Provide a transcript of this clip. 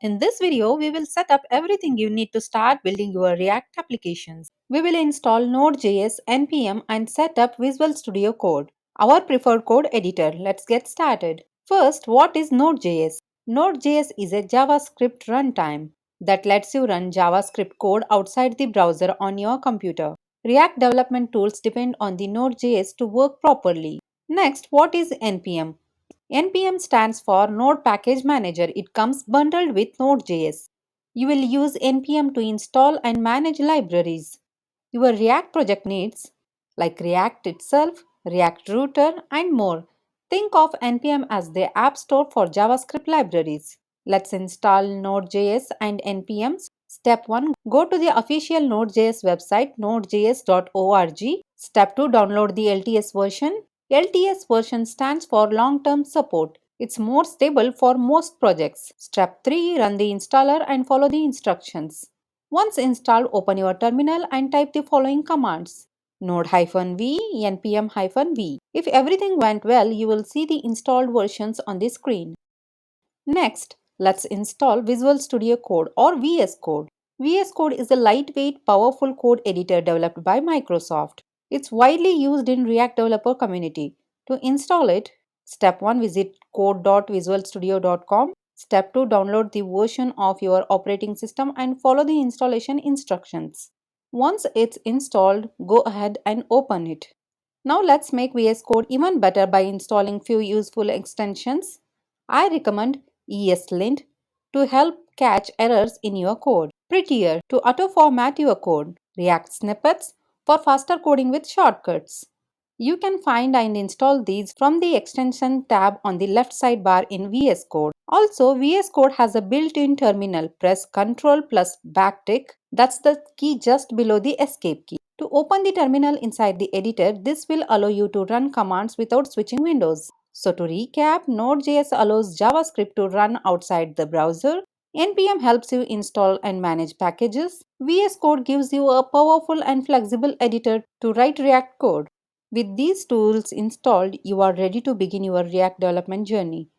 In this video, we will set up everything you need to start building your React applications. We will install Node.js, npm and set up Visual Studio Code, our preferred code editor. Let's get started. First, what is Node.js? Node.js is a JavaScript runtime that lets you run JavaScript code outside the browser on your computer. React development tools depend on the Node.js to work properly. Next, what is npm? npm stands for Node Package Manager. It comes bundled with Node.js. You will use npm to install and manage libraries your React project needs, like React itself, React Router, and more. Think of npm as the app store for JavaScript libraries. Let's install Node.js and npm. Step 1, go to the official Node.js website nodejs.org. Step 2, download the LTS version. LTS version stands for long term support. It's more stable for most projects. Step 3, run the installer and follow the instructions. Once installed, open your terminal and type the following commands: node-v, npm-v. If everything went well, you will see the installed versions on the screen. Next, let's install Visual Studio Code or VS Code. VS Code is a lightweight, powerful code editor developed by Microsoft. It's widely used in React developer community. To install it, step 1, visit code.visualstudio.com. Step 2, download the version of your operating system and follow the installation instructions. Once it's installed, go ahead and open it. Now let's make VS Code even better by installing few useful extensions. I recommend ESLint to help catch errors in your code, Prettier to auto-format your code, React Snippets for faster coding with shortcuts. You can find and install these from the Extension tab on the left sidebar in VS Code. Also, VS Code has a built-in terminal. Press Ctrl plus backtick. That's the key just below the escape key. To open the terminal inside the editor, this will allow you to run commands without switching windows. So to recap, Node.js allows JavaScript to run outside the browser. npm helps you install and manage packages. VS Code gives you a powerful and flexible editor to write React code. With these tools installed, you are ready to begin your React development journey.